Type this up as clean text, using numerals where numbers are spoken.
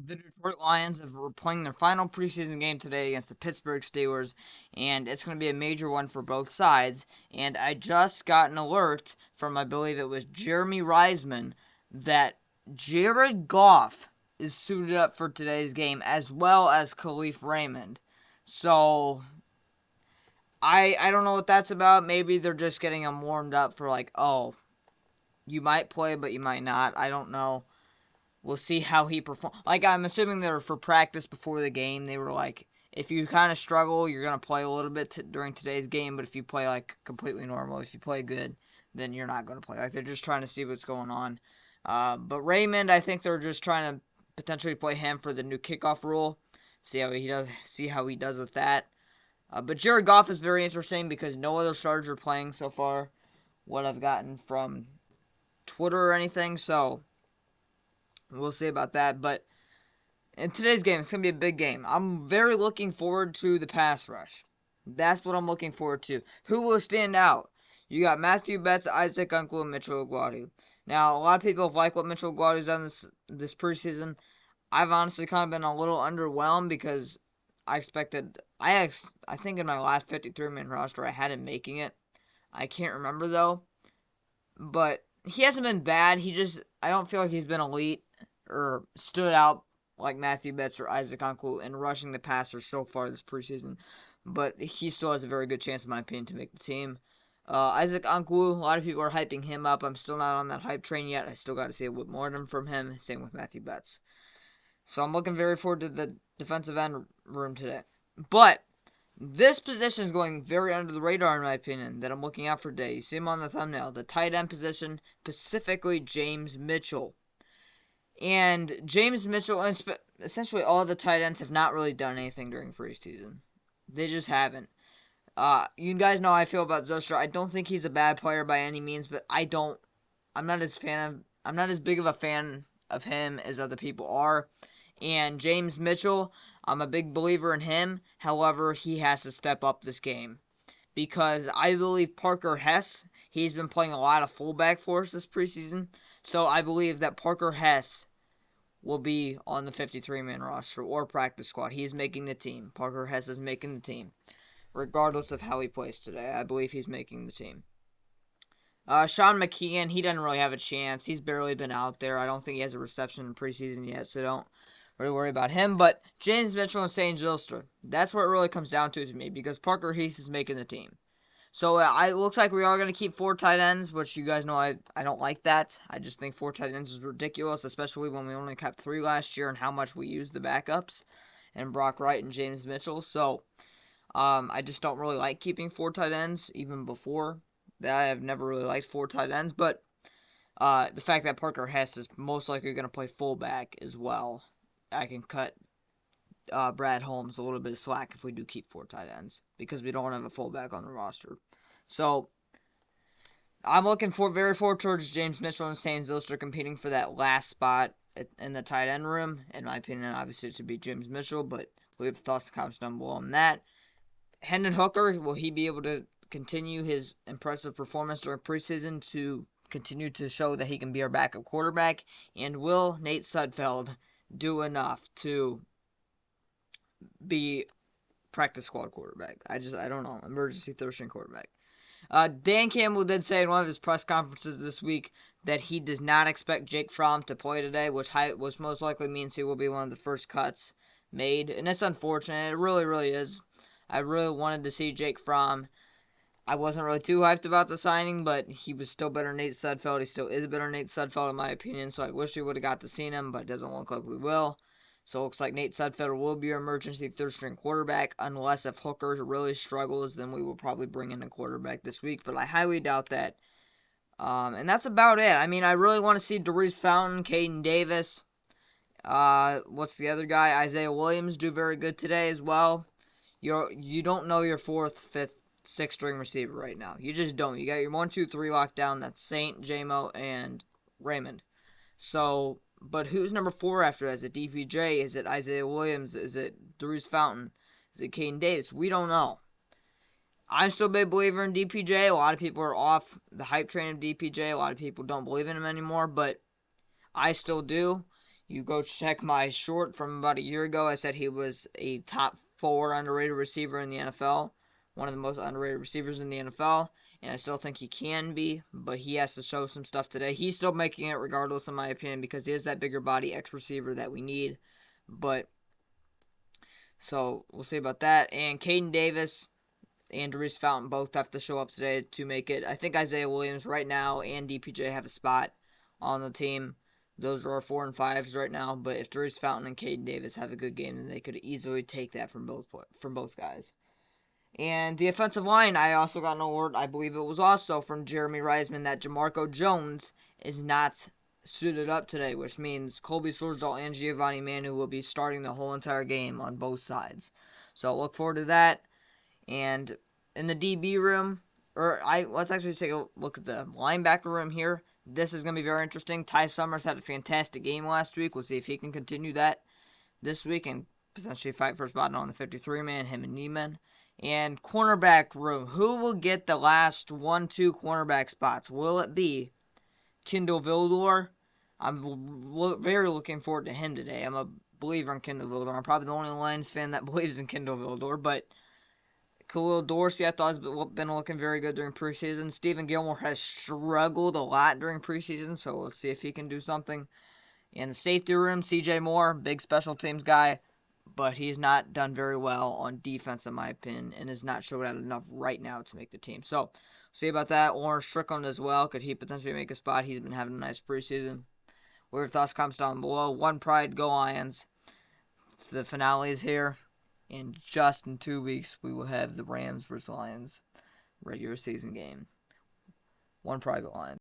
The Detroit Lions are playing their final preseason game today against the Pittsburgh Steelers, and it's going to be a major one for both sides. And I just got an alert from, I believe it was Jeremy Reisman, that Jared Goff is suited up for today's game, as well as Khalif Raymond. So I don't know what that's about. Maybe they're just getting him warmed up for, like, oh, you might play, but you might not. I don't know. We'll see how he performs. Like, I'm assuming they're for practice before the game. They were like, if you kind of struggle, you're going to play a little bit during today's game, but if you play, like, completely normal, if you play good, then you're not going to play. Like, they're just trying to see what's going on. But Raymond, I think they're just trying to potentially play him for the new kickoff rule. See how he does with that. But Jared Goff is very interesting because no other starters are playing so far. What I've gotten from Twitter or anything, so we'll see about that. But in today's game, it's going to be a big game. I'm very looking forward to the pass rush. That's what I'm looking forward to. Who will stand out? You got Matthew Betts, Isaac Uncle, and Mitchell Aguadi. Now, a lot of people have liked what Mitchell Aguadi's done this preseason. I've honestly kind of been a little underwhelmed because I expected. I think in my last 53-man roster, I had him making it. I can't remember though, but he hasn't been bad. I don't feel like he's been elite or stood out like Matthew Betts or Isaac Uncle in rushing the passer so far this preseason. But he still has a very good chance, in my opinion, to make the team. Isaac Uncle, a lot of people are hyping him up. I'm still not on that hype train yet. I still got to see a bit more from him. Same with Matthew Betts. So I'm looking very forward to the defensive end room today. But this position is going very under the radar, in my opinion, that I'm looking out for today. You see him on the thumbnail. The tight end position, specifically James Mitchell. And James Mitchell, and essentially all the tight ends have not really done anything during preseason. They just haven't. You guys know how I feel about Zostra. I don't think he's a bad player by any means, but I'm not I'm not as big of a fan of him as other people are. And James Mitchell, I'm a big believer in him. However, he has to step up this game. Because I believe Parker Hess, he's been playing a lot of fullback for us this preseason. So I believe that Parker Hess will be on the 53-man roster or practice squad. He is making the team. Parker Hess is making the team. Regardless of how he plays today, I believe he's making the team. Sean McKeon, he doesn't really have a chance. He's barely been out there. I don't think he has a reception in preseason yet, so don't really worry about him. But James Mitchell and St. Zylster, that's what it really comes down to me, because Parker Hess is making the team. So it looks like we are going to keep 4 tight ends, which you guys know I don't like that. I just think 4 tight ends is ridiculous, especially when we only kept 3 last year and how much we used the backups and Brock Wright and James Mitchell. So I just don't really like keeping 4 tight ends, even before that. I have never really liked 4 tight ends, but the fact that Parker Hess is most likely going to play fullback as well, I can cut Brad Holmes a little bit of slack if we do keep 4 tight ends, because we don't have a fullback on the roster. So I'm looking very forward towards James Mitchell and St. Zylster competing for that last spot in the tight end room. In my opinion, obviously it should be James Mitchell, but we have thoughts and comments down below on that. Hendon Hooker, will he be able to continue his impressive performance during preseason to continue to show that he can be our backup quarterback? And will Nate Sudfeld do enough to be practice squad quarterback? I don't know. Emergency third string quarterback. Dan Campbell did say in one of his press conferences this week that he does not expect Jake Fromm to play today, which most likely means he will be one of the first cuts made. And it's unfortunate. It really, really is. I really wanted to see Jake Fromm. I wasn't really too hyped about the signing, but he was still better than Nate Sudfeld. He still is better than Nate Sudfeld in my opinion, so I wish we would have got to see him, but it doesn't look like we will. So it looks like Nate Sudfeld will be our emergency third-string quarterback, unless if Hooker really struggles, then we will probably bring in a quarterback this week, but I highly doubt that. And that's about it. I mean, I really want to see Darius Fountain, Caden Davis, what's the other guy? Isaiah Williams do very good today as well. You don't know your 4th, 5th, 6th string receiver right now. You just don't. You got your 1, 2, 3 locked down. That's Saint, JMO, and Raymond. So, but who's number 4 after that? Is it DPJ? Is it Isaiah Williams? Is it Darius Fountain? Is it Caden Davis? We don't know. I'm still a big believer in DPJ. A lot of people are off the hype train of DPJ. A lot of people don't believe in him anymore, but I still do. You go check my short from about a year ago. I said he was a top 4 underrated receiver in the NFL, one of the most underrated receivers in the NFL, and I still think he can be, but he has to show some stuff today. He's still making it regardless, in my opinion, because he is that bigger body X receiver that we need. But so we'll see about that. And Caden Davis and Darius Fountain both have to show up today to make it. I think Isaiah Williams right now and DPJ have a spot on the team. Those are our 4 and 5s right now. But if Darius Fountain and Caden Davis have a good game, then they could easily take that from both guys. And the offensive line, I also got an alert. I believe it was also from Jeremy Reisman that Jamarco Jones is not suited up today, which means Colby Sorsdahl and Giovanni Manu will be starting the whole entire game on both sides. So look forward to that. And in the DB room, let's actually take a look at the linebacker room here. This is going to be very interesting. Ty Summers had a fantastic game last week. We'll see if he can continue that this week and potentially fight for a spot on the 53-man, him and Neiman. And cornerback room, who will get the last 1-2 cornerback spots? Will it be Kindle Vildor? I'm very looking forward to him today. I'm a believer in Kindle Vildor. I'm probably the only Lions fan that believes in Kindle Vildor, but Khalil Dorsey, I thought, has been looking very good during preseason. Stephen Gilmore has struggled a lot during preseason, so let's see if he can do something. In the safety room, CJ Moore, big special teams guy, but he's not done very well on defense, in my opinion, and has not showed out enough right now to make the team. So, see about that. Lawrence Strickland as well. Could he potentially make a spot? He's been having a nice preseason. What are your thoughts? Comments down below. One Pride, go Lions. The finale is here. And just in 2 weeks, we will have the Rams vs. Lions regular season game. One Pride, go Lions.